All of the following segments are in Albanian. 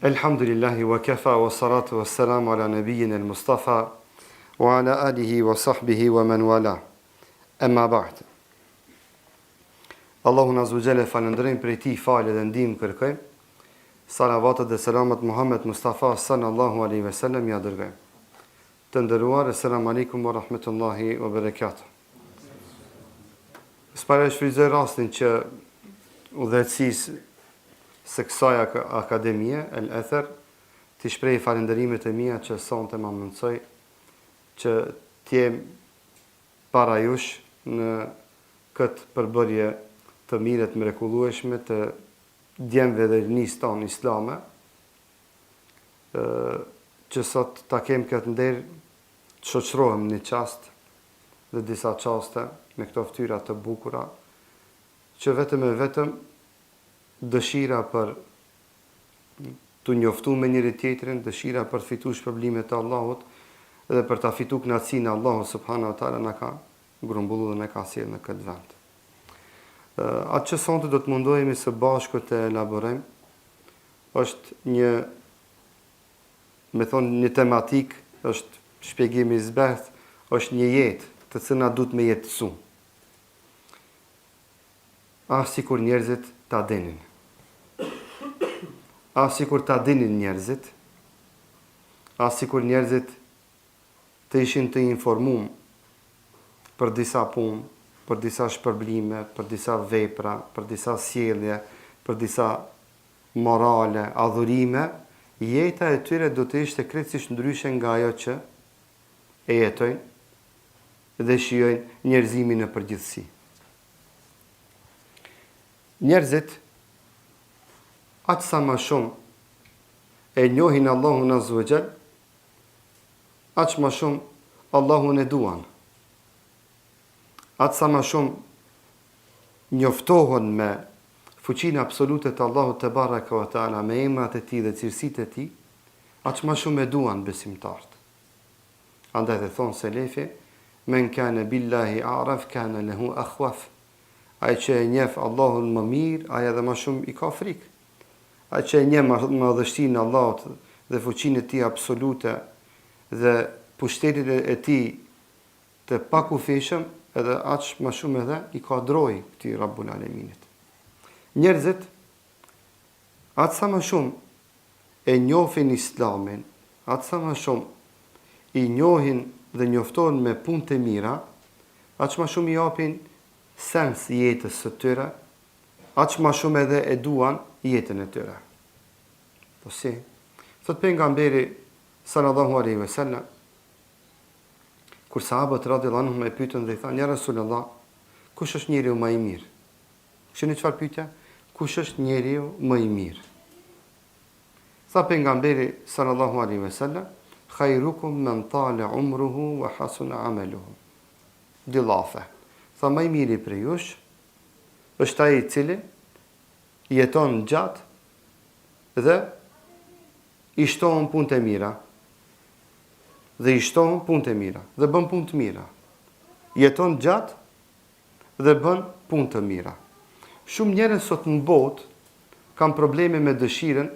Elhamdulillahi wa kafa wa salatu wa salamu ala nabiyyin al-Mustafa wa ala alihi wa sahbihi wa man wala. Amma ba'd. Allahun azza wa jalla falënderojmë për ti falë dhe ndihmë kërkojmë. Salavatet dhe selamat Muhammed Mustafa sallallahu alaihi wasallam ja dërgojmë. Të nderuar, assalamu alaikum wa rahmatullahi wa barakatuh. S'para shfrytëzoj rastin që udhëheqësisë së kësaj akademie, El Ether, të shprej falënderimet e mia që sonte më mundsoj që t'jem para jush në këtë përbërje të mirë të mrekullueshme të djemve dhe rinisë tonë islame, që sot ta kem këtë nder të shoqërohem një qast dhe disa qaste me këto ftyra të bukura, që vetëm e vetëm dëshira për të njoftu me njëri tjetrin, dëshira për të fitu shpërblimet e Allahut dhe për të fitu kënaqësinë e Allahut subhanahu wa taala na ka grumbullu dhe na ka sjellë në këtë vend. Atë që sonte do të mundohemi së bashku të elaborojmë është një tematik, është shpjegimi i zbeth, është një jetë të cilën na duhet me jetësu. Sikur njerëzit ta dinin. Sikur ta dinin njerëzit, sikur njerëzit të ishin të informuar për disa punë, për disa shpërblime, për disa vepra, për disa sjellje, për disa morale, adhurime, jeta e tyre do të ishte krejtësisht ndryshe nga ajo që e jetojnë dhe shijojnë njerëzimin në përgjithësi. Njerëzit aq sa më shumë e njohin Allahun azza wa jall, aq më shumë Allahun e duan. Aq sa më shumë njoftohen me fuqinë absolute të Allahut te baraka wa taala, me emrat e tij dhe cilësitë e tij, aq më shumë e duan besimtarët. Andaj dhe thon selefi, men kana billahi a'raf kana lahu akhwaf. Ai që e njeh Allahun më mirë, ai edhe më shumë i ka frikë. Ai që e njeh madhështinë e Allahut dhe fuqinë e tij absolute dhe pushtetin e tij të pakufishëm, edhe aq më shumë edhe i ka droj këtij Rabbul Alaminit. Njerëzit aq sa më shumë e njohin Islamin, aq sa më shumë i njohin dhe njoftohen me punë të mira, aq më shumë i japin sens jetës së tyre, aq më shumë edhe e duan jetën e tyre. Po si? Thot pejgamberi sallallahu alaihi wasallam, kur sahabët radhiyallahu anhum e pyetën dhe i thanë: "Ja Rasulullah, kush është njeriu më i mirë?" Shihni çfarë pyetje? Kush është njeriu më i mirë? Tha pejgamberi sallallahu alaihi wasallam: "Khairukum man tala umruhu wa hasuna amaluhu." Dillafe. Tha më i miri për jush është ai i cili jeton gjatë dhe i shtohen punë të mira. Dhe i shtohen punë të mira dhe bën punë të mira. Jeton gjatë dhe bën punë të mira. Shumë njerëz sot në botë kanë probleme me dëshirën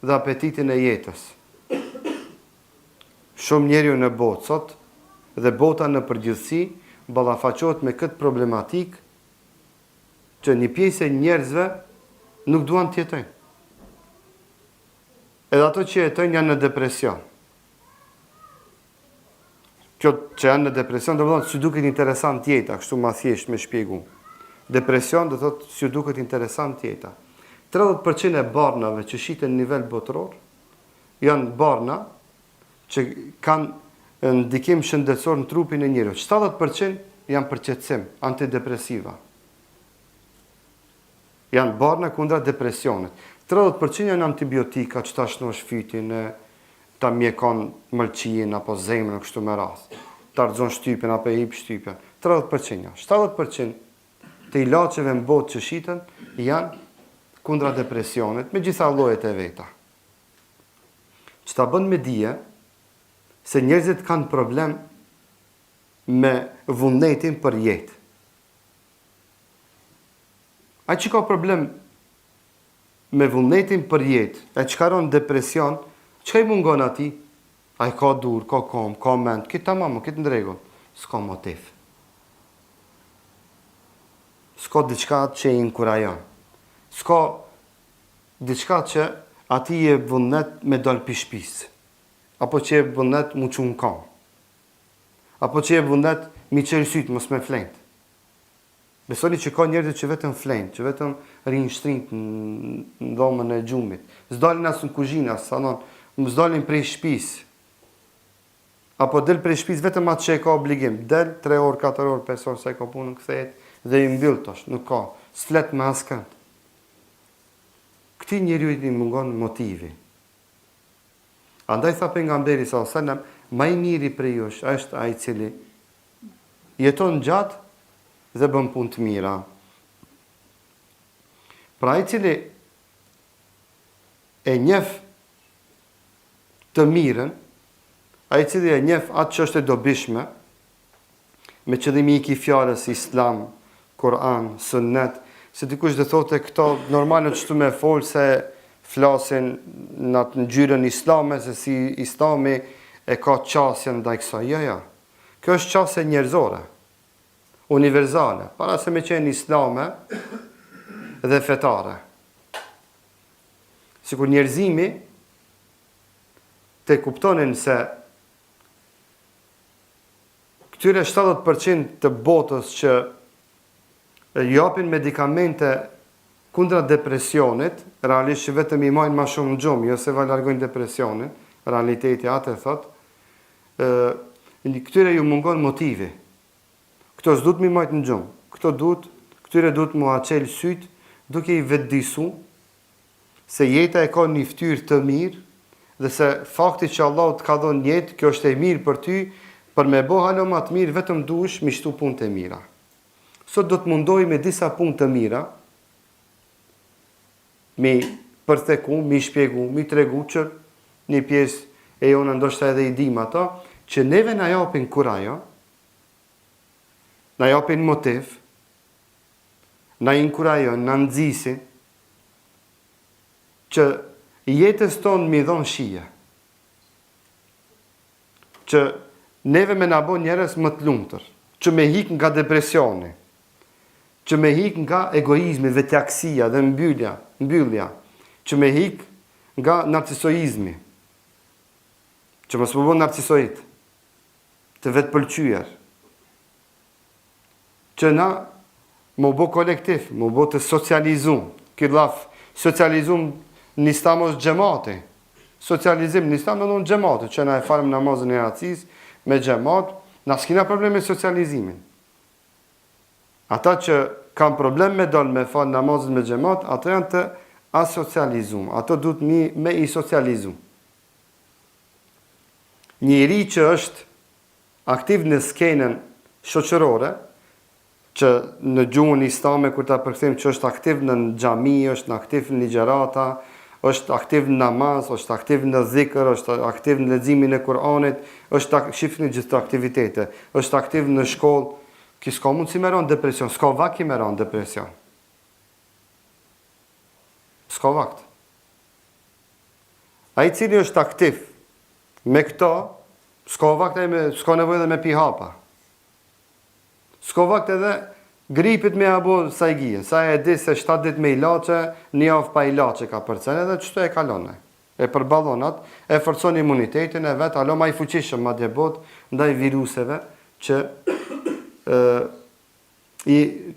dhe apetitin e jetës. Shumë njerëz në botë sot dhe bota në përgjithësi ballafaqohet me këtë problematik që një pjesë e njerëzve nuk duan të jetojnë. Edhe ato që jetojnë janë në depresion. Kjo që janë në depresion do të thotë si duket interesant jeta, kështu më thjesht me shpjegu. Depresion do thotë si duket interesant jeta. 30% e barnave që shiten në nivel botëror janë barna që kanë ndikim shëndetësor në trupin e njeriut. 70% janë për qetësim, antidepresiva. Janë barna kundra depresionit. 30% janë antibiotika që ta shnosh fytin, ta mjekon mëlçijin apo zemrën kështu me radhë. Ta rrezon shtypin apo e hip shtypin. 30% janë. 70% të ilaçeve në botë që shiten janë kundra depresionit, me gjitha llojet e veta. Që ta bën me dije se njerëzit kanë problem me vullnetin për jetë. Ai që ka problem me vullnetin për jetë, e çkaron depresion, çka i mungon atij? Ai ka dur, ka kom, ka mend, këtë tamam, këtë ndregon, s'ka motiv. S'ka diçka që i inkurajon. S'ka diçka që ati je vullnet me dal pi shtëpisë. Apo që je vullnet mu çun kam. Apo që je vullnet mi qelë sytë, mos me flejt. Besoni që ka njerëzit që vetëm flejnë, që vetëm rinë shtrinë në dhomën e gjumit. S'dalin as në kuzhinë, as salon, s'dalin prej shtëpisë. Apo del prej shtëpisë vetëm atë që e ka obligim. Del 3 orë, 4 orë, 5 orë, sa e ka punën, kthehet dhe i mbyll tash, nuk ka. S'flet me askënd. Këtij njeriu i mungon motivi. Andaj tha pejgamberi sallallahu alajhi wasallam, më i miri prej jush është ai i cili jeton gjatë dhe bën punë të mira. Pra ai i cili e njeh të mirën, ai i cili e njeh atë që është e dobishme, me qëllimi i fjalës Islam, Kur'an, Sunnet, se dikush dhe thote këto normal në qëtu me folë se flasin në atë ngjyrën islame, se si islami e ka qasjen ndaj kësaj. Jo. Kjo është qasje njerëzore, universale, para se me qenë islame dhe fetare. Sikur njerëzimi te kuptonin se këtyre 70% të botës që japin medikamente kundra depresionit, realisht që vetëm i majnë ma shumë në gjumë, jo se va largojnë depresionin, realiteti atë e thot, këtyre ju mungon motivi. Këto s'duhet mi majtë në gjumë, këtyre duhet mu aqel syt, duke i vetëdisu, se jeta e ka një ftyrë të mirë, dhe se fakti që Allah të ka dhënë jetë, kjo është e mirë për ty, për me bo halo ma të mirë, vetëm duhesh mi shtu punë të mira. Sot do të mundoj me disa punë të mira, mi përtheku, mi shpjegu, mi tregu që një pjesë e jona ndoshta edhe i dim ato, që neve na japin kurajo, na japin motiv, na inkurajon, na nxisin, që jetës tonë mi dhon shije. Që neve me na bo njerëz më të lumtur, që me hik nga depresioni, që me hik nga egoizmi, vetjaksia dhe mbyllja, që me hik nga narcisoizmi, që mos më bën narcisoid, të vetë pëlqyer, që na më bo kolektiv, më bo të socializum, këllaf socializum nistamos gjemati, socializim nistamos në gjemati, që na e falim namazën e acis me gjemat, na s'kina problem me socializimin. Ata që kam problem me dalë me falë namazën me gjemat, ato janë të asocializum, ato duhet me i socializum. Njëri që është aktiv në skenën shoqërore, që në gjuhën islame, kur ta përkthejmë që është aktiv në xhami, është aktiv në ligjerata, është aktiv në namaz, është aktiv në dhikr, është aktiv në leximin e Kur'anit, shifni gjithë të aktivitete, është aktiv në shkollë, ki s'ka mund si me ronë depresion, s'ka vak i me ronë depresion. S'ka vakt. A i cili është aktiv me këto, s'ka vakt s'ka nevojë edhe me pi hapa. S'ka vakt edhe gripit me abo sa i gije. Sa e di se 7 dit me ilaçe, një javë pa ilaçe ka përcen edhe qëto e kalone. E përballonat, e forcon imunitetin e vetë, alo ma i fuqishëm ma djebot, ndaj viruseve që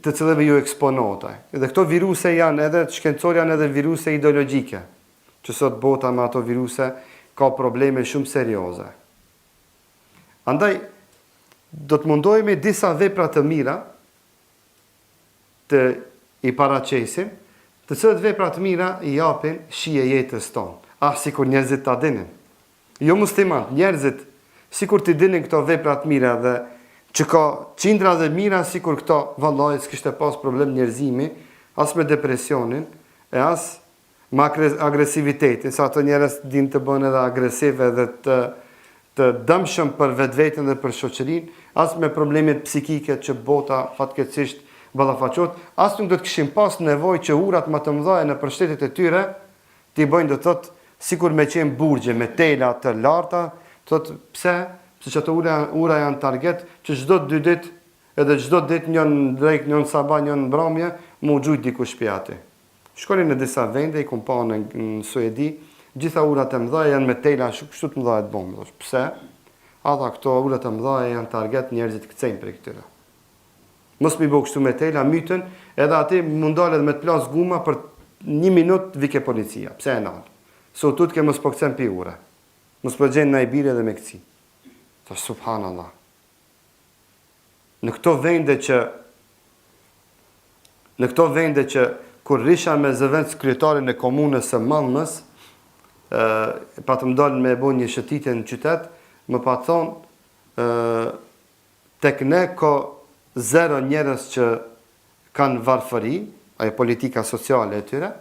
të cilëve ju eksponotaj. Dhe këto viruse janë edhe, shkencor janë edhe viruse ideologjike, që sot bota me ato viruse ka probleme shumë serioze. Andaj, do të mundohemi disa vepra të mira të i paraqesim, të cilët vepra të mira i japin shije jetës tonë. Sikur njerëzit ta dinin. Jo musliman, njerëzit, sikur të dinin këto vepra të mira dhe që ka qindra dhe mira, sikur këto, vallaj, s'kishte pas problem njerëzimi, as me depresionin, e as me agresivitetin, sa të njerëz din të bën edhe agresive dhe të dëmshëm për vetveten dhe për shoqërinë, as me problemet psikike që bota fatkeqësisht ballafaqohet, as nuk do të kishin pas nevojë që urat më të mëdha në shtetet e tyre t'i bëjnë, do të thotë, sikur me qenë burgje, me tela të larta, thotë pse? Sepse ato ura janë target që çdo 2 ditë, edhe çdo ditë njën drejt, njën sabah, njën mbrëmje, mu gjujt dikush shtëpi aty. Shkonin në disa vende, i kum pa në Suedi, gjitha urat e mëdha janë me tela kështu të mëdha të bombë. Pse? Ata këto urat e mëdha janë target, njerëzit kthejnë për këtyre. Mos mi bëu kështu me tela, mytën, edhe aty mundohet me të plas guma për 1 minutë vike policia. Pse e nal? So tut ke mos po kthejnë pi ure. Mos po gjen në bire dhe me kci. Tash subhanallah. Në këto vende që kur risha me zëvendës kryetarin e komunës së Mallmës, pa të më dalë me bo një shëtitje në qytet, më pa thonë, tek ne ka 0 njerëz që kanë varfëri, ajo politika sociale e tyre,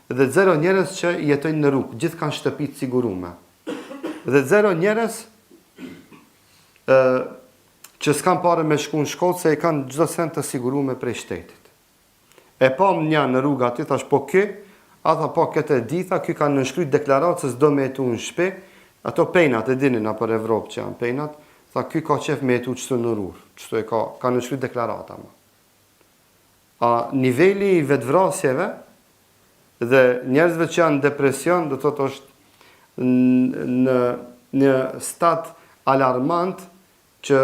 dhe 0 njerëz që jetojnë në rrugë, gjithë kanë shtëpi të sigurume. Dhe 0 njerëz që s'kan pare me shku në shkollë, se i kanë çdo sent të sigurume prej shtetit. E pa më një në rrugë aty, thash po ky, ata po këtë e ditha, ky kanë nënshkruajtur deklaratë se s'do me jetu në shtëpi, ato penat e dinin apo në Evropë që janë penat, tha ky ka qef me jetu çtu në rrugë, çtu e ka nënshkruajtur deklarata. A niveli i vetvrasjeve dhe njerëzve që janë në depresion, do të thotë është në stat alarmant që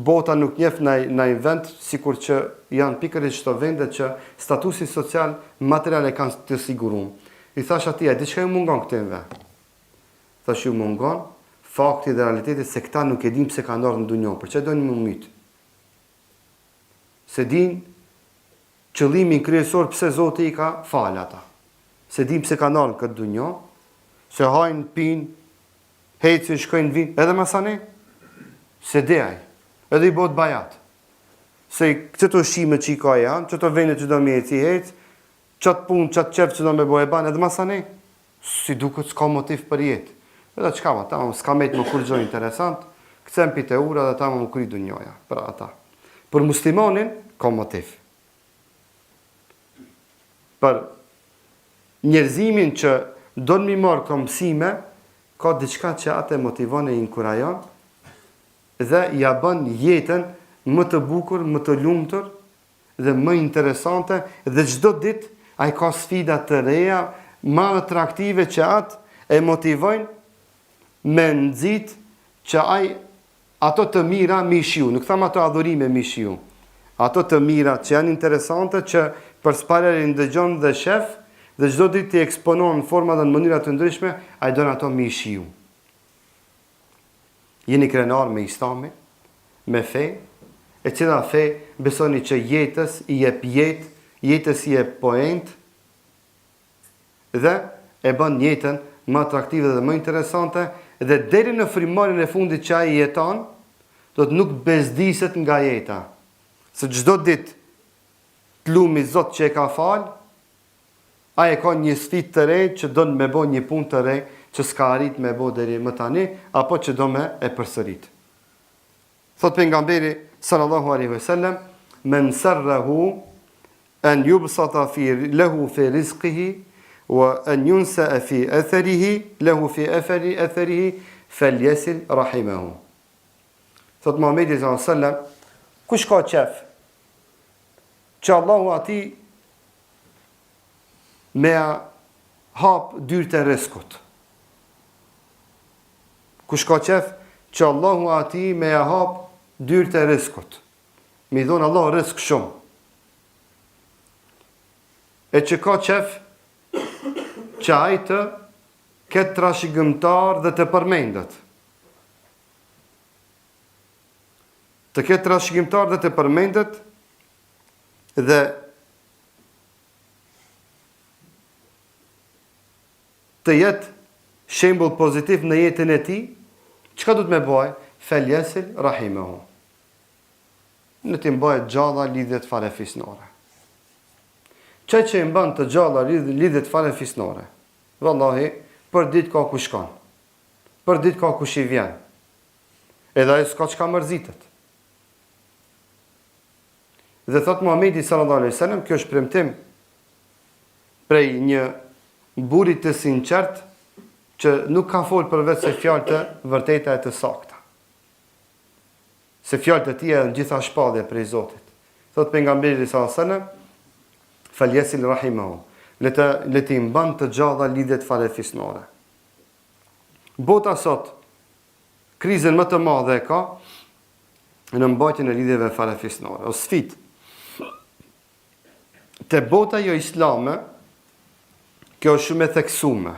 bota nuk njeh në vend sikur që janë pikërisht çto vende që statusi social material e kanë të siguruar. I thash atij, diçka ju mungon këtëve. Thash ju mungon fakti dhe realiteti se këta nuk e din pse kanë ardhur në dunjë, për çfarë doni më myt. Se din qëllimin kryesor pse Zoti i ka fal ata. Se din pse kanë ardhur në këtë dunjë, se hajnë, pinë, hecin, shkojnë, vinë, edhe masane, se deaj, edhe i bot bajat. Se qëto shime që i ka janë, qëto vene që do me eci hec, qëtë punë, qëtë qef që do me boj e banë, edhe masane, si duket s'ka motiv për jetë. Edhe qka ma, ta s'ka mejtë më kur gjoj interesant, këcem pite ura dhe ta më kry dunjoja, për ata. Për muslimonin, ka motiv. Për njerëzimin që do në mi marë ka mësime, ka diçka që atë motivon e inkurajon, dhe ja bën jetën më të bukur, më të lumtur dhe më interesante, dhe çdo ditë ai ka sfida të reja, më atraktive që atë e motivojnë me nxit që ai ato të mira mi shiu, nuk tham ato adhurime mi shiu. Ato të mira që janë interesante që përsëri ndëgjon dhe shef dhe çdo ditë t'i eksponon në forma dhe në mënyra të ndryshme, ai don ato mi shiu. Jeni krenar me Islamin, me fe, e cila fe besoni që jetës i jep jetë, jetës i jep poent, dhe e bën jetën më atraktive dhe më interesante, dhe deri në frymërin e fundit që ai jeton, do të nuk bezdiset nga jeta. Se çdo ditë të lumi Zot që e ka fal, ai e ka një sfidë të re që do me bë një punë të re që s'ka arrit me bo deri më tani, apo që do me e përsërit. Thot pejgamberi sallallahu alaihi wasallam, men sarrahu an yubsata lahu fi rizqihi wa an yunsa fi atharihi lahu fi atharihi falyasil rahimahu. Thot Muhamedi sallallahu alaihi wasallam, kush ka qef që Allahu ati me hap dyrët e rrezikut. Kush ka qef që Allahu ati me ja hap dyrët e rrezikut. Mi dhonë Allah rrezik shumë. E që ka qef që ajtë këtë trashëgimtar dhe të përmendet. Të këtë trashëgimtar dhe të përmendet dhe të jetë shembull pozitiv në jetën e tij, çka do të më bëj? Falyasil rahimahu. Në të mbajë gjalla lidhjet fare fisnore. Që i mban të gjalla lidhjet fare fisnore? Vallahi, për ditë ka ku shkon. Për ditë ka ku i vjen. Edhe ai s'ka çka mërzitet. Dhe thot Muhamedi sallallahu alaihi wasallam, kjo është premtim prej një burri të sinqert që nuk ka folë përveç se fjalë të vërteta e të sakta. Se fjalët e tij janë gjitha shpallje prej Zotit. Thot pejgamberi sallallahu alaihi wasallam, falyasil rahimahu, le të mban të gjalla lidhjet farefisnore. Bota sot krizën më të madhe e ka në mbajtjen e lidhjeve farefisnore, o sfidë. Te bota jo islame, kjo është shumë e theksume.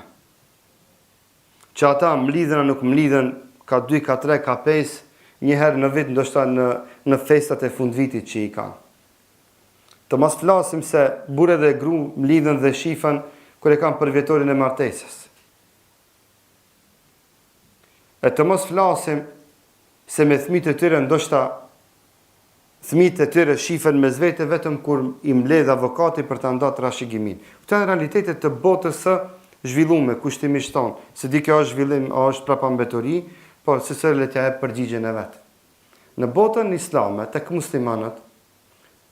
Që ata mlidhen a nuk mlidhen, ka 2, ka 3, ka 5, njëherë në vit, ndoshta në festat e fundvitit që i kanë. Të mos flasim se burë dhe gru mlidhen dhe shifen kur e kanë përvjetorin e martesës. E të mos flasim se me fëmijët e tyre ndoshta fëmijët e tyre shifen me zvete vetëm kur i mbledh avokati për ta ndarë trashëgimin. Këto janë realitetet të botës së zhvilluar kushtimisht tonë. Se di kjo është zhvillim, është prapambetori, por secili le të jap përgjigjen e vet. Në botën islame tek muslimanët,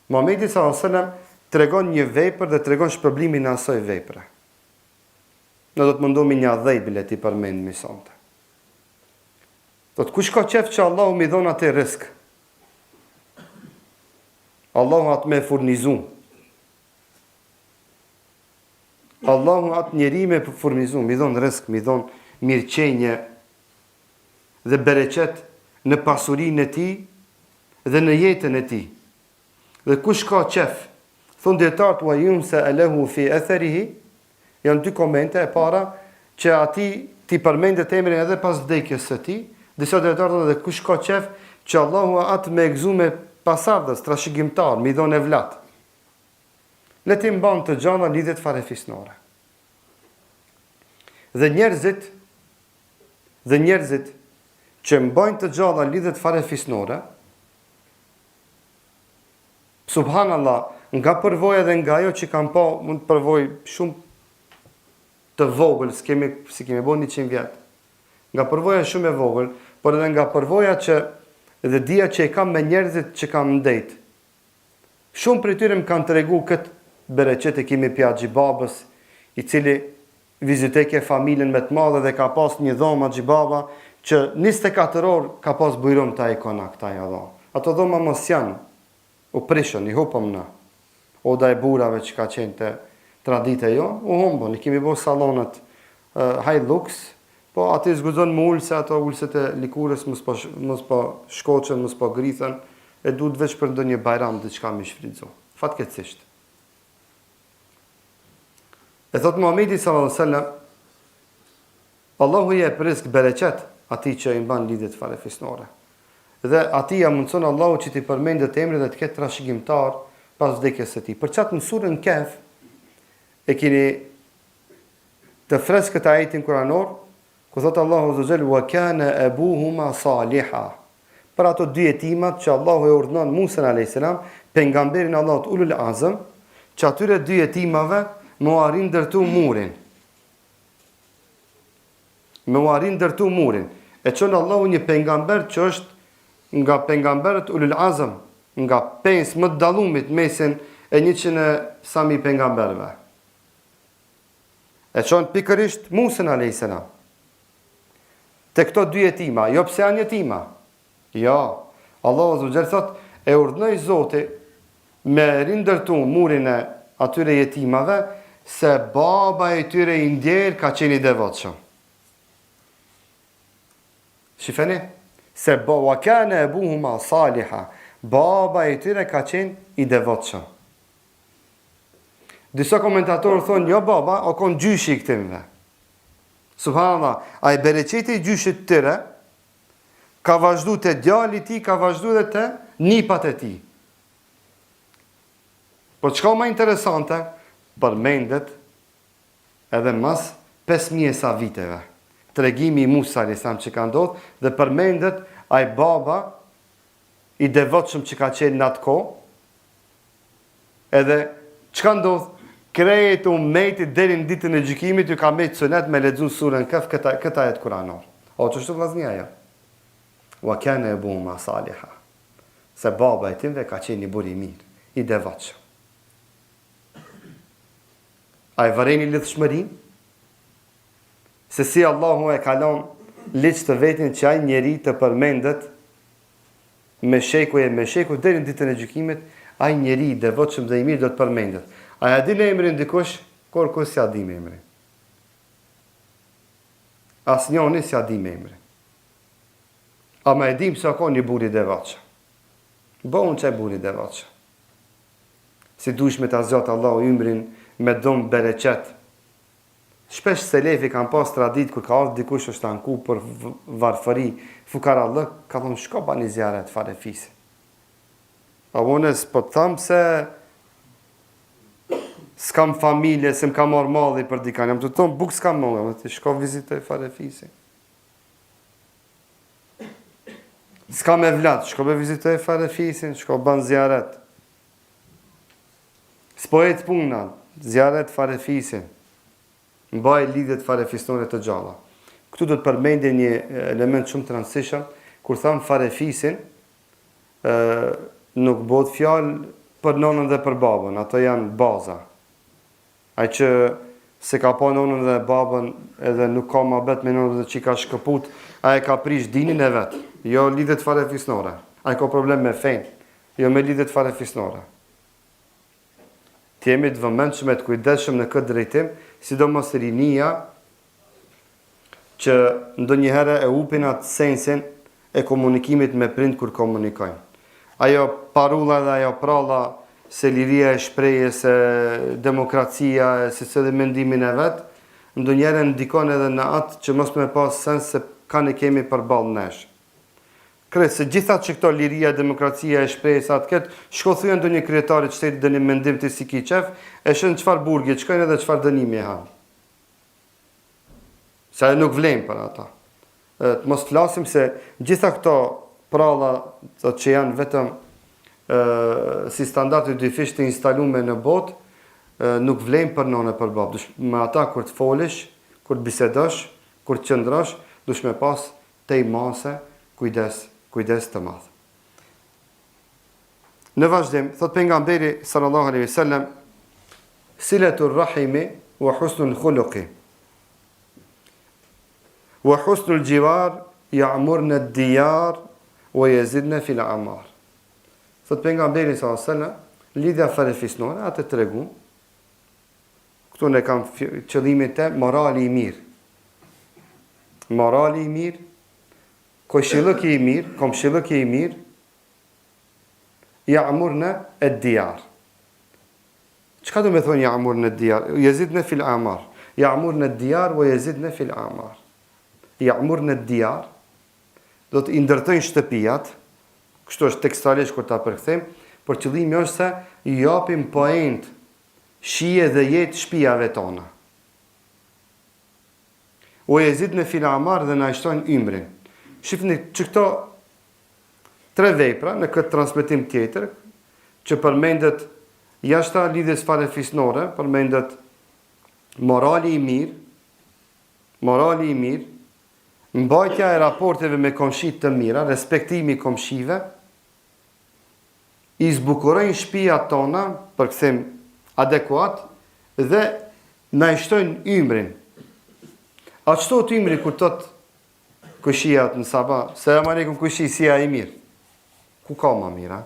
Muhamedi sallallahu alaihi wasallam tregon një vepër dhe tregon shpërblimin e asaj vepre. Ne do të mundohemi një dhëbile ti përmend më sonte. Do të kush ka qef që Allahu mi dhon atë rrezik. Allahu atë me furnizu. Allahu atë njeri me furnizu, mi dhon rrezik, mi dhon mirëqenie dhe bereqet në pasurinë e tij dhe në jetën e tij. Dhe kush ka qef, thon dietar wa yumsa lahu fi atharihi, janë 2 komente e para që ati ti përmendet emrin edhe pas vdekjes së tij. Disa dietar thonë dhe kush ka qef që Allahu atë me gëzume pasardhës, trashëgimtar, mi dhon evlat. Le të mban të gjalla lidhjet farefisnore. Dhe njerëzit që mbajnë të gjalla lidhjet farefisnore, subhanallah, nga përvoja dhe nga ajo që kanë pa, mund të përvoj shumë të vogël, si kemi bo 100 vjetë. Nga përvoja shumë e vogël, por edhe nga përvoja që dhe dia që e kam me njerëzit që kam ndejt. Shumë për tyre më kanë të regu këtë bereqet e kimi pja gjibabës, i cili viziteke familjen me të madhe dhe ka pas një dhoma gjibaba, që 24 orë ka pas bujrum ta ikona këta ja dhoma. Ato dhoma mos janë, u prishën, i hupëm në. Oda e burave që ka qenë të tradite jo, u humbën, i kemi bo salonet high lux, po ati zgudzon më ullë se ato ullëset e likurës mos po shkoqen, mos po grithën, e duhet veç për ndonjë bajram dhe qka mi shfridzo. Fatkeqësisht. E thot Muhamedi sallallahu alaihi wasallam, Allahu jep rrezik bereqet atij që i mban lidhjet farefisnore. Dhe atij ja mundson Allahu që t'i përmendet emri dhe të ketë trashëgimtar pas vdekjes së tij. Për çat në surën Kehf e keni të freskët ajetin kuranor, ku thot Allahu azza wa kana abuhuma saliha. Për ato 2 jetimat që Allahu e urdhnon Musa alayhis salam, pejgamberin Allahut ulul azam, që atyre 2 jetimave më arrin ndërtu murin. Më arrin ndërtu murin. E çon Allahu një pejgamber që është nga pejgamberët ulul azam, nga 5 më të dallumit mesin e 100 sami pejgamberëve. E çon pikërisht Musa alayhis salam. Te këto 2 jetima, jo pse janë jetima. Jo, Allahu azza wa jalla thot e urdhnoi Zoti me rindërtu murin e atyre jetimave se baba e tyre i ndjer ka qenë i devotshëm. Shifeni? Se wa kana abuhuma saliha. Baba e tyre ka qenë i devotshëm. Disa komentatorë thonë, jo baba, o konë gjyshi i këtimve. Subhanallah, a i bereqeti i gjyshit të tyre, ka vazhdu të djali ti, ka vazhdu dhe të nipat e ti. Por çka më interesante, përmendet edhe mas 5.000 sa viteve. Tregimi i Musa alisam që ka ndodhë, dhe përmendet ai baba i devotshëm që ka qenë në atë kohë, edhe çka ndodhë, krejt ummetit deri në ditën e gjykimit ju ka mbet sunet me lexuar surën Kehf këta ajet kuranor. O çështu vllaznia ajo. Wa kana abuhuma saliha. Se baba e timve ka qenë një bur i mirë, i devotshëm. A e vëreni lidhshmërinë? Se si Allahu e kalon liq të vetin që ai njeri të përmendet me sheku deri në ditën e gjykimit, ai njeri i devotshëm dhe i mirë do të përmendet. A ja din emrin dikush? Kur s'ja dim emrin. Asnjëri s'ja dim emrin. A ma e dim se ka një buri devotshëm. Bon që e buri devotshëm. Si dush me ta zgjat Allahu ymrin me dom bereqet. Shpesh selefi kanë pas tradit kur ka ardhur dikush është anku për varfëri, fukarallëk, ka thonë shko bani zjarret farefisi. A unë s'po të tham se s'kam familje, se m'ka marrë malli për dikan, jam të thonë buk s'kam malli, të shko vizitoj farefisi. S'kam e vlat, shko be vizitoj farefisin, shko ban zjarret. S'po e të puna, zjarret farefisin. Mbaj lidhjet farefisnore të gjalla. Këtu do të përmendje një element shumë të rëndësishëm, kur tham farefisin, nuk bëhet fjalë për nonën dhe për babën, ato janë baza. Ai që se ka pa nonën dhe babën edhe nuk ka mohabet me nonën dhe që ka shkëput, ai ka prish dinin e vet, jo lidhjet farefisnore. Ai ka problem me fen, jo me lidhjet farefisnore. Të jemi të vëmendshëm e të kujdesshëm në këtë drejtim, sidomos rinia që ndonjëherë e hupin atë sensin e komunikimit me prind kur komunikojnë. Ajo parulla dhe ajo pralla se liria e shprehjes, se demokracia, se edhe mendimin e vet, ndonjëherë ndikon edhe në atë që mos më pas sens se kanë kemi përballë nesh. Se gjitha që këto liria, demokracia e shprehjes atë këtë, shko thujen ndonjë kryetari të shtetit dhe një mendim të si ki qef, e shën çfarë burgje çkojnë edhe çfarë dënimi e hanë. Se nuk vlen për ata. Të mos flasim se gjitha këto pralla që janë vetëm si standarde dyfish të instalume në botë, nuk vlen për nonë e për babë. Me ata kur të folish, kur të bisedosh, kur të qëndrosh, dush me pas tej mase, kujdes të madh. Në vazhdim, thot pejgamberi sallallahu alaihi wasallam, silatur rahimi wa husnul khuluqi wa husnul jiwar ya'murna ad-diyar wa yazidna fil a'mar. Thot pejgamberi sallallahu alaihi wasallam, lidhja farefisnore atë tregun. Këtu ne kam qëllimin te morali i mirë. Morali i mirë, komshillëki i mirë, komshillëki i mirë, ya'murna ad-diyar. Çka do të thonë ya'murna ad-diyar? Yazidna fil a'mar. Ya'murna ad-diyar wa yazidna fil a'mar. Ya'murna ad-diyar do të ndërtojnë shtëpiat, kështu është tekstualisht kur ta përkthejmë, por qëllimi është se i japim point shije dhe jetë shtëpiave tona. Wa yazidna fil a'mar dhe na shtojnë ymrin. Shifni që këto tre vepra në këtë transmetim tjetër, që përmendet jashta lidhjes farefisnore, përmendet morali i mirë, mbajtja e raporteve me komshit të mira, respektimi i komshive, i zbukurojnë shtëpiat tona, përkthim adekuat, dhe na shtojnë ymrin. A çto ymri kur thot kushijat në sabah, selam aleikum kushi, si a i mirë. Ku ka ma mira?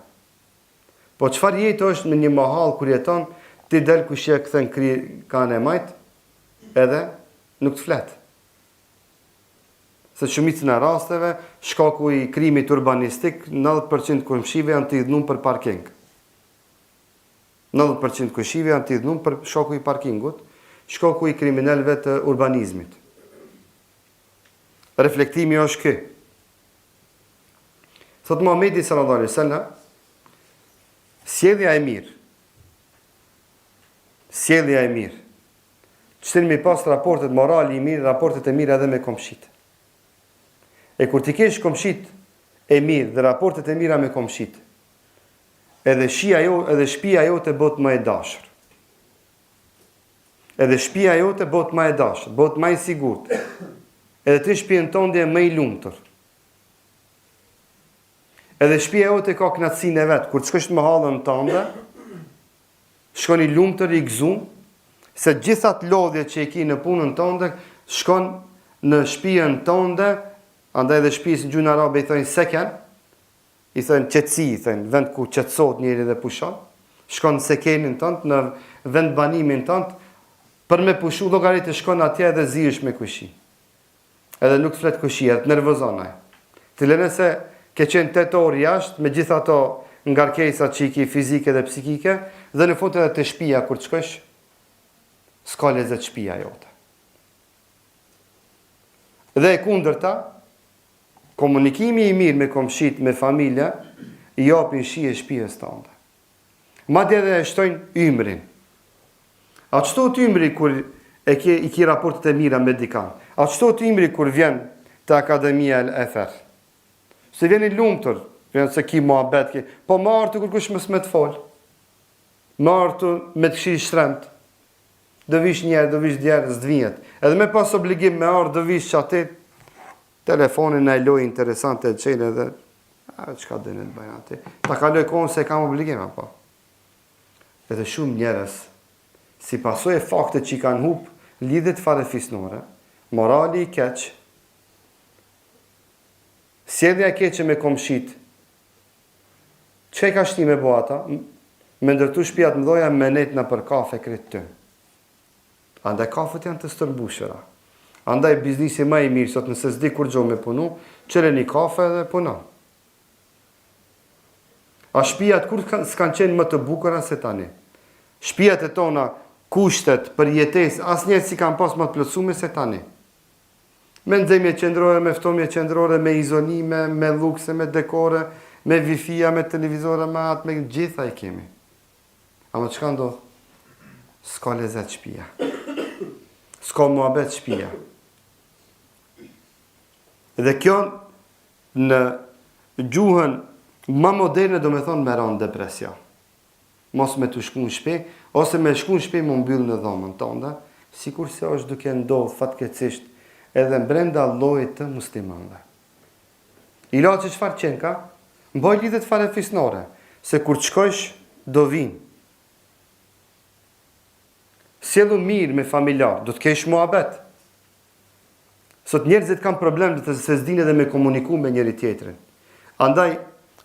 Po çfarë jetë është në një mahall kur jeton, ti del kushia këthen kanë e majt, edhe nuk të flet. Se shumicën e rasteve, shkaku i krimit urbanistik, 90% komshive janë të idhnum për parking. 90% komshive janë të idhnum për shkaku i parkingut, shkaku i kriminalëve të urbanizmit. Reflektimi është ky. Thot Muhamedi sallallahu alaihi wasallam, sjellja e mirë. Sjellja e mirë. Çfarë mi pas raportet morali i mirë, raportet e mira edhe me komshit. E kur ti kesh komshit e mirë dhe raportet e mira me komshit, edhe shtëpia jote bëhet më e dashur. Edhe shtëpia jote bëhet më e dashur, bëhet më e sigurt. Edhe ti shtëpinë tënde më i lumtur. Edhe shtëpia jote ka kënaqësinë e vet, kur të shkosh në mahallën tënde, shkon i lumtur i gëzuar, se gjithat lodhje që i ki në punën tënde, shkon në shtëpinë tënde, andaj dhe shtëpisë në gjuhën arabe i thënë seken, i thënë qetësi, i thënë vend ku qetësohet njëri dhe pushon, shkon në sekenin tënd, në vend banimin tënd, për me pushu llogaritë shkon atje dhe zihesh me kushi. Edhe nuk flet kushia, të nervozon ai. Ti lënë se ke qenë 8 orë jashtë me gjithë ato ngarkesat që i ki fizike dhe psikike, dhe në fund edhe te shtëpia kur të shkosh, s'ka lezet shtëpia jote. Dhe e kundërta, komunikimi i mirë me komshit, me familja, i japin shije shtëpisë tënde. Madje edhe e shtojnë ymrin. A çto ymri kur i ki raportet e mira me dikan? A çto ymri kur vjen te Akademia El Ether? Se vjen i lumtur, vjen se ki muhabet, po martu kur kush mos me të fol. Martu me të këshill shtremt. Do vish njerë, do vish djerë, s'dvijet. Edhe me pas obligim me ardhë, do vish që ati, telefonin e loj interesante të qene dhe, qka dhe në të bajnë ati. Ta kaloj kohën se kam obligim, apo. Edhe shumë njerës, si pasoj e faktet që i kanë hup, lidhet fare fisnore, morali i keq, sjedhja keqe me komshit, që ka shti me bo ata, me ndërtu shpijat mdoja me netna për kafe kretë të. Andaj kafet janë të stërmbushëra. Andaj biznisi më i mirë, sot nëse s'di kur gjo me punu, qëre një kafe dhe punon. A shpijat kur s'kan qenë më të bukura se tani? Shpijat e tona, kushtet për jetes, as njerë si kanë pas më të plotësume se tani. Me nxemje qendrore, me ftomje qendrore, me izolime, me lukse, me dekore, me wifi-a, me televizore, me atë, me gjitha i kemi. Ama çka ndodh? S'ka lezet shpija. S'ka muhabet shpija. Dhe kjo në gjuhën më moderne do me thonë me ranë depresion. Mos me të shku në shpe, ose me shku në shpe më mbyllë në dhomën tënde, sikur se është duke ndodhë fatkeqësisht edhe brenda llojit të muslimanëve. Ilaçi çfarë qenë ka? Mbaj lidhet fare fisnore, se kur të shkojsh do vinë. Sjellu mirë me familjar, do të kesh muhabet. Sot njerëzit kanë problem të se s'dinë edhe me komuniku me njëri tjetrin. Andaj,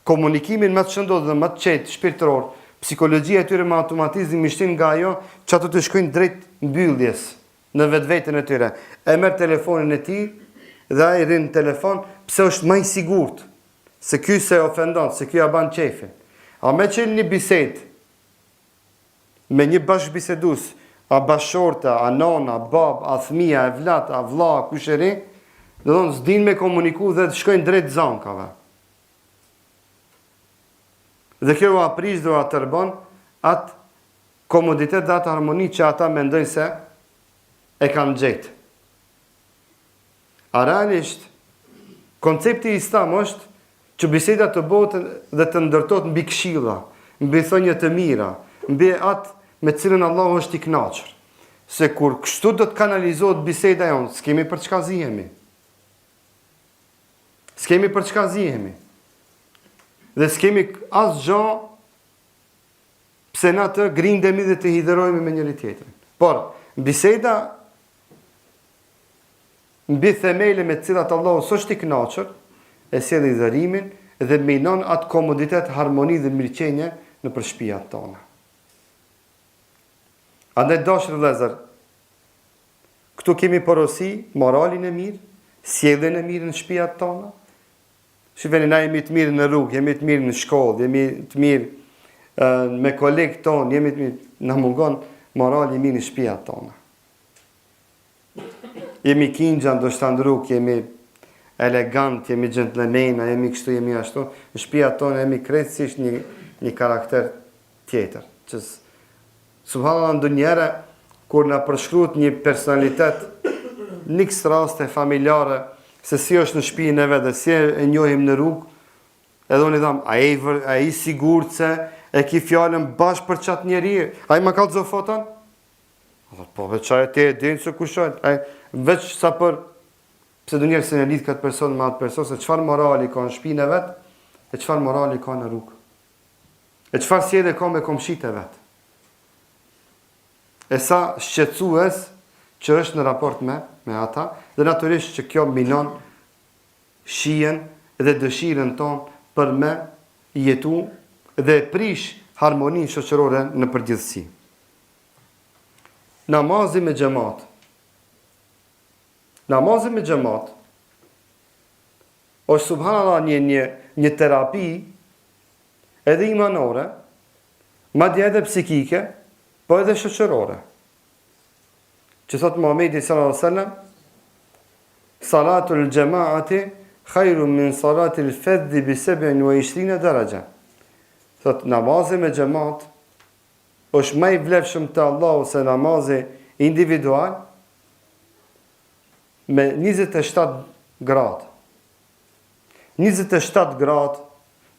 komunikimin më të shëndot dhe më të qetë, shpirtëror, psikologjia e tyre më automatizmi shtin nga ajo që ato të shkojnë drejt mbylljes në vetveten e tyre. E merr telefonin e tij dhe ai rrin në telefon pse është më i sigurt se ky se ofendon, se ky ja ban qefin. A me qenë një bisedë me një bashkëbisedues, a bashorta, a nona, a bab, a fëmia, a vlat, a vlla, kush e ri, do thonë s'din me komuniku dhe të shkojnë drejt zankave. Dhe kjo u aprish dhe u atërbon atë komoditet dhe atë harmoni që ata mendojnë se e kanë gjetë. A realisht, koncepti islam është që biseda të botë dhe të ndërtot mbi këshilla, mbi thënie të mira, mbi atë me cilën Allahu është i kënaqur. Se kur kështu do të kanalizohet biseda jonë, s'kemi për çka zihemi. S'kemi për çka zihemi. Dhe s'kemi asgjë pse na të grindemi dhe të hidherojmë me njëri tjetrin. Por, biseda mbi themele me të cilat Allahu s'është i kënaqur, e sjell hidhërimin dhe minon atë komoditet, harmoni dhe mirëqenie në shtëpiat tona. Andaj dashur vëllezër, këtu kemi porosi moralin e mirë, sjelljen e mirë në shtëpiat tona. Shifeni, na jemi të mirë në rrugë, jemi të mirë në shkollë, jemi të mirë me kolegët tonë, jemi të mirë, na mungon morali i mirë në shtëpiat tona. Jemi kingja ndoshta në rrugë, jemi elegant, jemi gentlemana, jemi kështu, jemi ashtu. Në shtëpiat tona jemi krejtësisht një karakter tjetër, që subhanallahu ndonjëherë kur na përshkruhet një personalitet në kësë raste familjare, se si është në shtëpinë e vet, si e njohim në rrugë, edhe unë i tham, a i sigurt se e ki fjalën bashkë për çat njeri? Ai më kallëzo foton? Po veçare ti e din se kush është. Veç sa për pse ndonjëherë se ne lidh këtë person me atë person, se çfarë morali ka në shtëpinë e vet, e çfarë morali ka në rrugë. E çfarë sjellje ka me komshitë e vet. e sa shqetësues që është në raport me ata, dhe natyrisht që kjo minon shijen dhe dëshirën tonë për me jetu dhe prish harmoninë shoqërore në përgjithësi. Namazi me xhamat. Namazi me xhamat është subhanallahu një terapi edhe imanore, madje edhe psikike, po edhe shoqërore. Që thot Muhamedi sallallahu alaihi wasallam, salatul jamaati khairun min salatil fadhi bi 27 daraja. Thot namazi me xhamat është më i vlefshëm te Allahu se namazi individual me 27 gradë. 27 gradë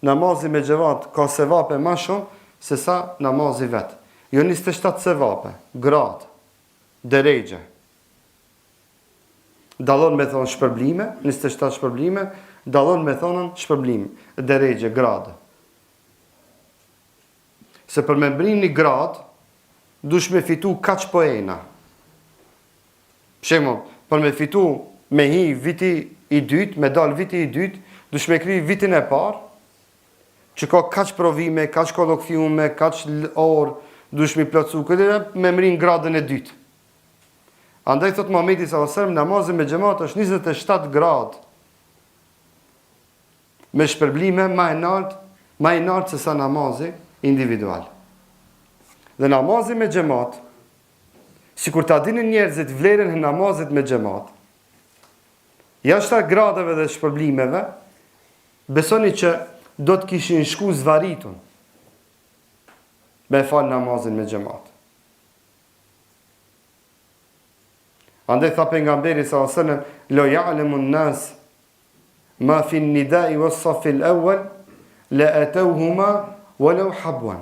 namazi me xhamat ka sevape më shumë se sa namazi vet. Jo 27 sevape, gradë, deregje. Dallon me thonë shpërblime, 27 shpërblime, dallon me thonën shpërblime, deregje, gradë. Se për me mbrim një gradë, dush me fitu kaq poena. Shembull, për me fitu me hi viti i dytë, me dal viti i dytë, dush me kry vitin e parë, që ka kaq provime, kaq kolokviume, kaq orë, dush me plotsu këtë me mbrim gradën e dytë. Andaj thot Muhamedi sallallahu alaihi wasallam, namazi me xhamat është 27 gradë. Me shpërblime më e lartë se sa namazi individual. Dhe namazi me xhamat, sikur ta dinin njerëzit vlerën e namazit me xhamat, jashtë gradave dhe shpërblimeve, besoni që do të kishin shku zvaritun me fal namazin me xhamat. Andaj tha pejgamberi sallallahu alaihi wasallam, lo ya'lamu an-nas ma fi an-nida'i was-saff al-awwal la atawhuma walau habwan.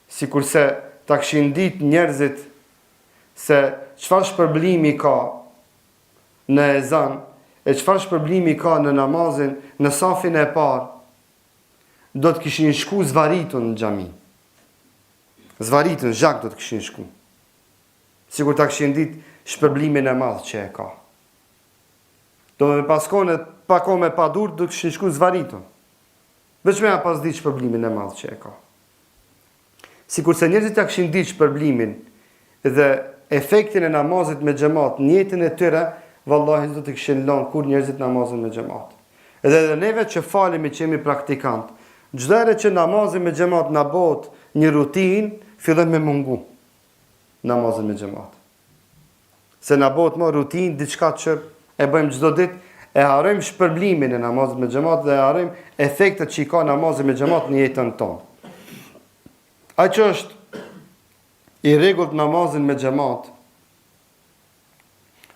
Sikurse ta kishin ditë njerëzit se çfarë shpërblimi ka në ezan e çfarë shpërblimi ka në namazin në safin e parë, do të kishin shku zvaritun në xhami. Zvaritun zhak do të kishin shku. Sikur ta kishin ditë shpërblimin e madh që e ka. Do me paskone pa kohë me pa dur, do të kishin shku zvaritun. Veç me pas ditë shpërblimin e madh që e ka. Sikur se njerëzit ja kishin ditë shpërblimin dhe efektin e namazit me xhamat në jetën e tyre, vallahi do të kishin lënë kur njerëzit namazin me xhamat. Edhe neve që falemi që jemi praktikant, çdo herë që namazi me xhamat na bëhet një rutinë, fillon me mungu namazin me xhamat. Se na bëhet më rutinë, diçka që e bëjmë çdo ditë, e harrojmë shpërblimin e namazit me xhamat dhe e harrojmë efektet që i ka namazi me xhamat në jetën tonë. Ai që është i rregullt namazin me xhamat,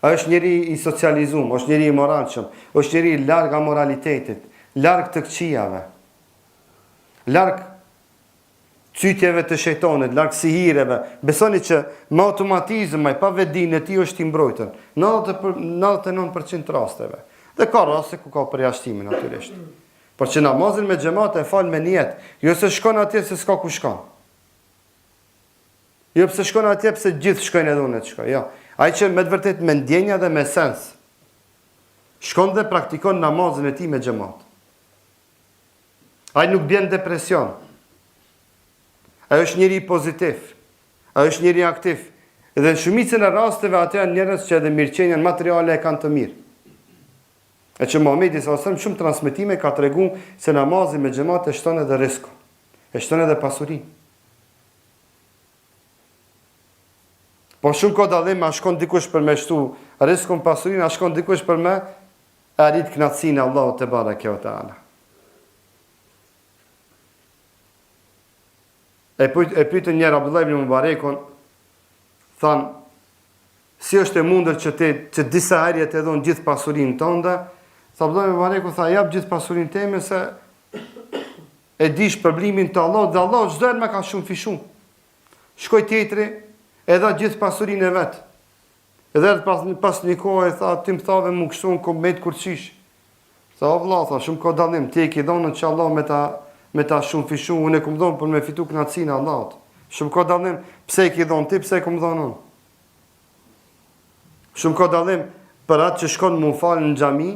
ai është njëri i socializuar, është njëri i moralshëm, është njëri i larg nga moralitetit, larg të këqijave, larg cytjeve të shejtanit, larg sihireve. Besoni që me automatizëm ai pa vetdinë e tij është i mbrojtur 99% rasteve. Dhe ka raste ku ka përjashtime natyrisht. Por që namazin me xhamat e fal me niyet, jo se shkon atje se s'ka ku shkon. Jo pse shkon atje pse gjithë shkojnë edhe unë të shkoj. Jo. Ai që me të vërtet me ndjenja dhe me sens shkon dhe praktikon namazin e tij me xhamat. Ai nuk bën depresion. Ai është njëri pozitiv. Ai është njëri aktiv. Dhe në shumicën e rasteve ato janë njerëz që edhe mirëqenien materiale e kanë të mirë. E që Muhamedi sallallahu alaihi wasallam shumë transmetime ka treguar se namazi me xhamat e shton edhe rrezikun. E shton edhe pasurinë. Po shumë ko dallim, a shkon dikush për me shtu rrezikun pasurinë, a shkon dikush për me arrit kënaqësinë e Allahut te bareke ve teala. E pyetën njëra Abdullah ibn Mubarekun, than, si është e mundur që disa herë të dhon gjithë pasurinë tënde? Tha Abdullah ibn Mubareku, tha, jap gjithë pasurinë time se e di shpërblimin të Allahut dhe Allah çdo herë më ka shumë fishu. Shkoj tjetri, e dha gjithë pasurinë e vet. Edhe pas një kohë tha, ti më thave më kështu në komet kur qish. Tha, o vlla, tha, shumë ko dallim, ti e ki dhonën që Allah me ta shumë fishu, unë e kum dhonë për me fitu kënaqësinë e Allahut. Shumë ka dallim pse e ki dhon ti, pse e kom dhon unë. Shumë ka dallim për atë që shkon mu falë në xhami,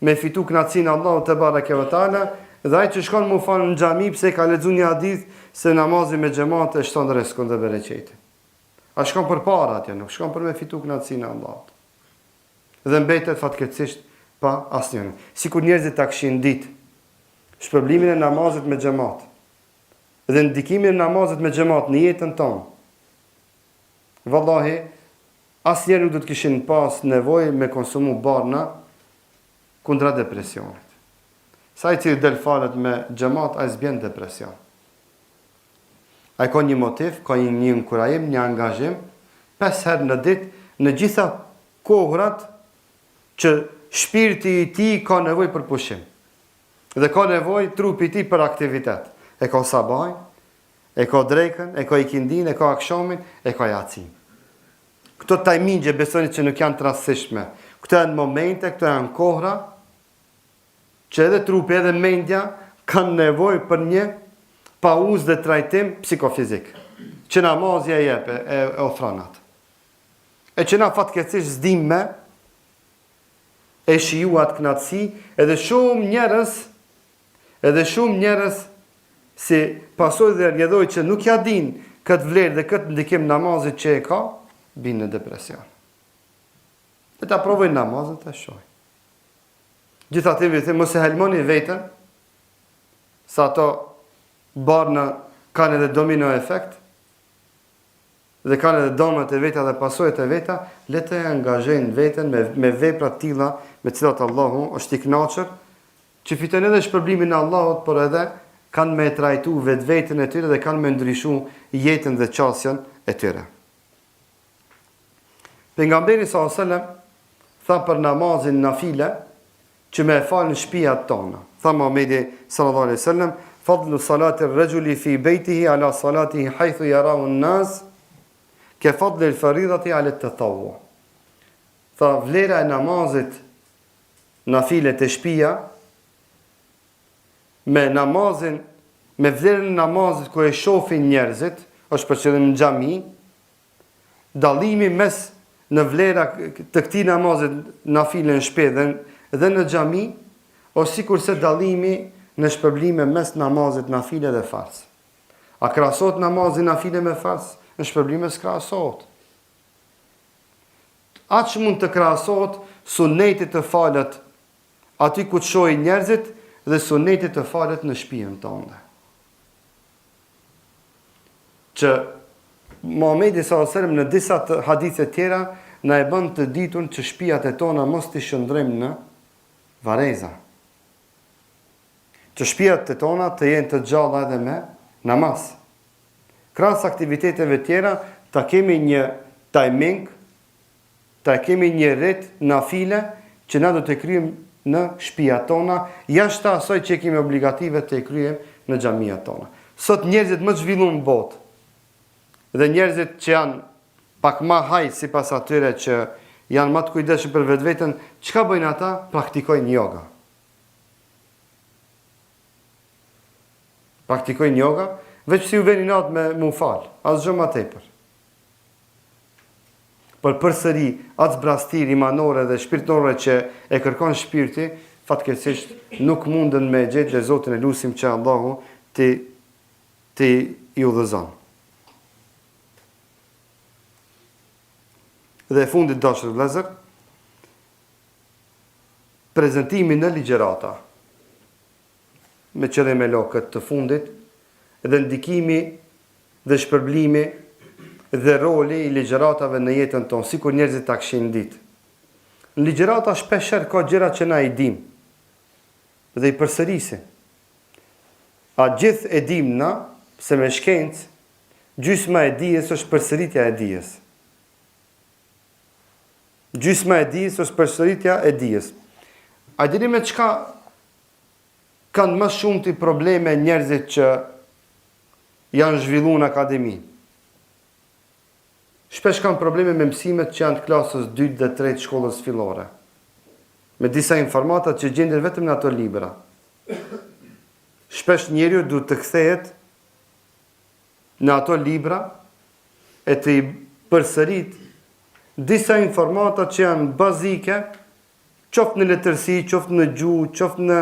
me fitu kënaqësinë Allahu te bareke ve teala, dhe ai që shkon mu falë në xhami pse ka lexuar një hadith se namazi me xhamat e shton rrezikun dhe bereqetin. A shkon për para atje, nuk shkon për me fitu kënaqësinë Allahut. Dhe mbetet fatkeqësisht pa asnjë. Sikur njerëzit ta kishin ditë shpërblimin e namazit me xhamat dhe ndikimin e namazit me xhamat në jetën tonë. Vallahi, asnjëherë nuk do të kishin pas nevojë me konsumu barna kundra depresionit. Sa i cili del falet me xhamat, ai s'bjen depresion. Ai ka një motiv, ka një inkurajim, një angazhim, 5 herë në ditë, në gjitha kohrat që shpirti i tij ka nevojë për pushim. Dhe ka nevojë trupi i tij për aktivitet. E ka sabaj, e ka drekën, e ka ikindin, e ka akshamin, e ka yacin. Këto tajmingje besoni që nuk janë të rastësishme. Këto janë momente, këto janë kohra që edhe trupi edhe mendja kanë nevojë për një pauzë dhe trajtim psikofizik. Që namazja e jep e ofron atë. E që na fatkeqësisht s'dim me e shijuat kënaqësi, edhe shumë njerëz si pasojë dhe rjedhoj që nuk ja din këtë vlerë dhe këtë ndikim namazit që e ka, binë në depresion. Dhe ta provojnë namazin të shojnë. Gjitha të vithim, mos e helmoni veten, sa ato barna kanë edhe domino efekt, dhe kanë edhe dëmet e veta dhe pasojët e veta, le të angazhojnë veten me vepra të tilla me cilat Allahu është i kënaqur, që fitojnë edhe shpërblimin e Allahut, por edhe kanë me trajtu vetveten e tyre dhe kanë me ndryshu jetën dhe qasjen e tyre. Pejgamberi sallallahu alajhi wasallam tha për namazin nafile që me e falë në shtëpiat tona. Tha Muhamedi sallallahu alajhi wasallam, fadlu salati ar-rajuli fi baytihi ala salatihi haythu yarahu an-nas ka fadli al-faridati ala at-tatawwu. Tha vlera e namazit nafile të shtëpia me vlerën e namazit ku e shohin njerëzit, është për qëllim në xhami, dallimi mes në vlera të këtij namazit nafile në shtëpi dhe në xhami, ose sikurse dallimi në shpërblime mes namazit nafile dhe fars. A krahasohet namazi nafile me fars? Në shpërblime s'krahasohet. Aq mund të krahasohet sunetit të falet aty ku të shohin njerëzit dhe sunetit të falet në shtëpinë tonë. Që Muhamedi sallallahu alajhi wasallam në disa hadithe tjera na e bën të ditur që shtëpiat e tona mos t'i shndrojmë në vareza. Që shtëpiat e tona të jenë të gjalla edhe me namaz. Krahas aktiviteteve tjera, ta kemi një timing, ta kemi një rit nafile që na do të kryejmë në shtëpiat tona, jashtë asaj që kemi obligative të kryejmë në xhamiat tona. Sot njerëzit më të zhvilluar në botë dhe njerëzit që janë pak më haj sipas atyre që janë më të kujdesshëm për vetveten, çka bëjnë ata? Praktikojnë yoga. Praktikojnë yoga, veç si u veni natë me mu falë, asgjë më tepër. Por përsëri atë zbrastir imanore dhe shpirtërore që e kërkon shpirti, fatkeqësisht nuk mundën me gjetë dhe Zotin e lutim që Allahu ti i udhëzon. Dhe e fundit dashur vëllezër, prezantimi në ligjërata me qëllim e lokët të fundit dhe ndikimi dhe shpërblimi dhe roli i ligjëratave në jetën tonë, sikur njerëzit ta kishin ditë. Në ligjërata shpeshherë ka gjëra që na i dim dhe i përsërisim. A gjithë e dim na se me shkencë gjysma e dijes është përsëritja e dijes. Gjysma e dijes është përsëritja e dijes. A dini me çka kanë më shumë të probleme njerëzit që janë zhvilluar në akademi? Shpesh kanë probleme me mësimet që janë të klasës 2 dhe 3 të shkollës fillore. Me disa informata që gjenden vetëm në ato libra. Shpesh njeriu duhet të kthehet në ato libra e të i përsërit disa informata që janë bazike, qoftë në letërsi, qoftë në gjuhë, qoftë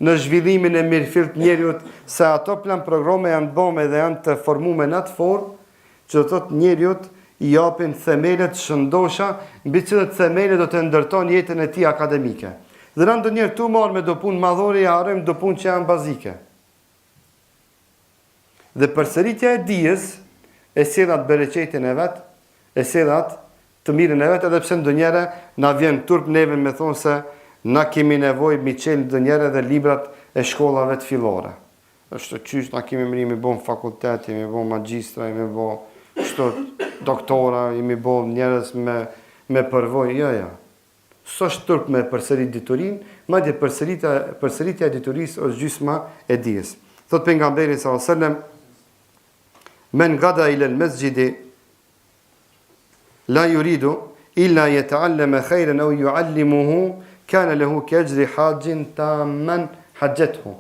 në zhvillimin e mirëfillt njeriut, se ato plan programe janë bëme dhe janë të formume në atë formë, që do të thotë njeriut i japin themelet shëndosha, mbi cilët themele do të ndërton jetën e tij akademike. Dhe na ndonjëherë tu marrë me do punë madhore, ja harrojmë do punë që janë bazike. Dhe përsëritja e dijes e sjellhat bereqetin e vet, e sjellhat të mirën e vet, edhe pse ndonjëherë na vjen turp neve me thonë se na kemi nevojë mi çel ndonjëherë edhe librat e shkollave të fillore. Është qysh na kemi më bon fakultet, mi bon magjistra, mi bon kështu doktora, mi bon njerëz me përvojë, jo. S'është turp me përsërit diturin, madje përsëritja e diturisë është gjysma e dijes. Thot pejgamberi sallallahu alajhi wasallam: "Men gada ila al-masjidi la yuridu illa yata'allama khayran aw yu'allimuhu kana lahu kajri hajjin tamman hajjathu."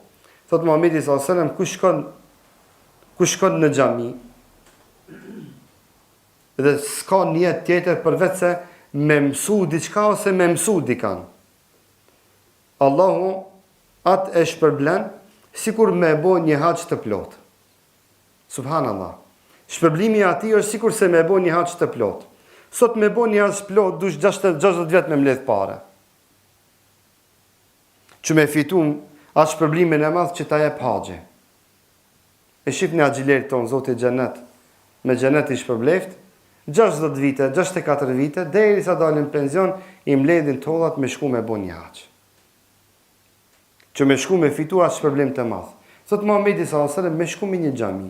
Thot Muhamedi sallallahu alajhi wasallam, kush shkon në xhami dhe s'ka niyet tjetër përveç se me mësu diçka ose me mësu dikan, Allahu atë e shpërblen sikur me bo një haç të plot. Subhanallah. Shpërblimi i atij është sikur se me bo një haç të plot. Sot me bo një haç plot dush 60 vjet me mbledh parë. Që me fitu atë shpërblimin e madh që ta jep haxhi. E shifni axhilerin ton, Zoti i xhenet, me xhenet i shpërbleft, 60 vite, 64 vite, derisa dalin penzion, i mbledhin tollat me shku me bo një haç. Që me shku me fitu atë shpërblim të madh. Thot Muhamedi sallallahu alajhi wasallam, me shku me një xhami.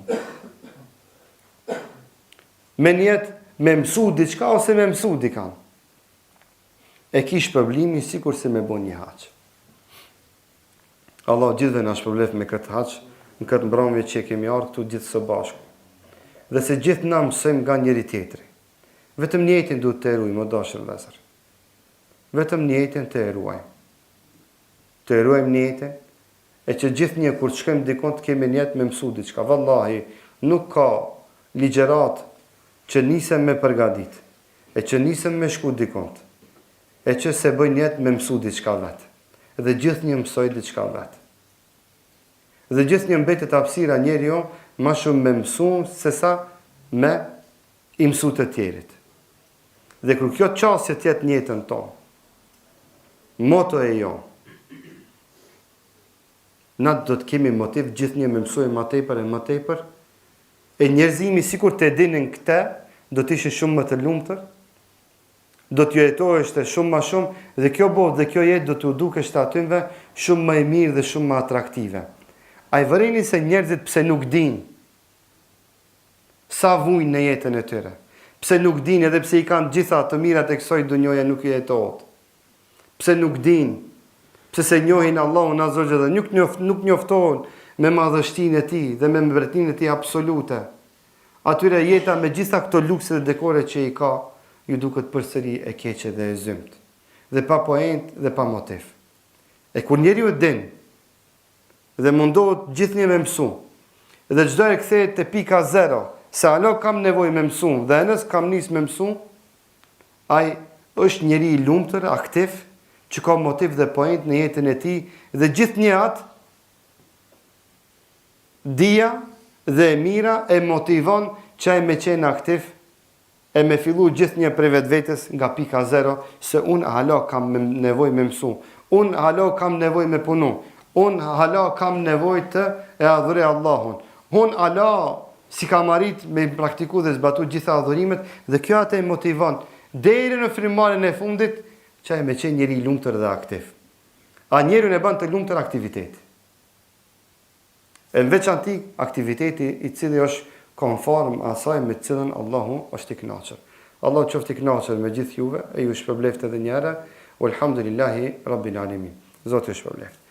Me niyet me mësu diçka ose me mësu dikan. E ki shpërblimi sikur se me bo një haç. Allah gjithve na shpërblef me këtë haç, në këtë mbrëmje që kemi ardhur këtu gjithë së bashku. Dhe se gjithë na mësojmë nga njëri tjetri. Vetëm njëjtin duhet të ruajmë, o dashur vëllezër. Vetëm njëjtin të ruajmë. Të ruajmë njëjtin, e që gjithë një kur të shkojmë dikon të kemi njët me mësu diçka. Vallahi, nuk ka ligjerat që nisem me përgadit, e që nisem me shku dikon, e që se bëj njët me mësu diçka vetë. Dhe gjithë një mësoj diçka vetë. Dhe gjithë një mbetet hapësira njeri jo, ma shumë me mësu, se sa me i mësu të tjerit. Dhe kër kjo qasje tjetë njëtën tonë, moto e jo, na do të kemi motiv gjithë një me mësoj ma tepër e ma tepër, e njerëzimi sikur të edinin këte, do të ishe shumë më të lumëtër, do të jetojeshte shumë ma shumë, dhe kjo botë dhe kjo jetë do të dukeshte atynve shumë më e mirë dhe shumë më atraktive. A i vëreni se njerëzit pse nuk din sa vujnë në jetën e tyre, pse nuk din edhe pse i kanë gjitha të mirat e kësoj dunjoja nuk i jetohet, pse nuk din, pse se njohin Allahun azza wa jalla dhe nuk njoftohen me madhështinë e tij dhe me mbretërinë e tij absolute. Atyre jeta me gjitha këto lukse dhe dekore që i ka, ju duket përsëri e keqe dhe e zymt, dhe pa point dhe pa motiv. E kur njeriu e din dhe mundohet gjithnjë me mësu, dhe çdo e kthehet te pika zero, se alo kam nevojë me mësu, dhe nëse kam nis me mësu, ai është njeri i lumtur, aktiv, që ka motiv dhe point në jetën e tij, dhe gjithnjë atë dia dhe e mira e motivon që ai me qenë aktiv, e me fillu gjithnjë prej vetvetes nga pika zero, se unë hala kam nevojë me mësu, unë hala kam nevojë me punu, unë hala kam nevojë të e adhuroj Allahun, unë hala si kam arrit me praktiku dhe zbatu gjitha adhurimet, dhe kjo atë e motivon deri në frymëmarrjen e fundit që ai me qenë njeri i lumtur dhe aktiv. A njeriu e bën të lumtur aktiviteti. E në veçanti aktiviteti i cili është konform asaj me cilën Allahu është i kënaqur. Allahu qoftë i kënaqur me gjithë juve, e ju shpërbleft edhe një herë. Alhamdulillahi Rabbil Alamin. Zoti ju shpërbleft.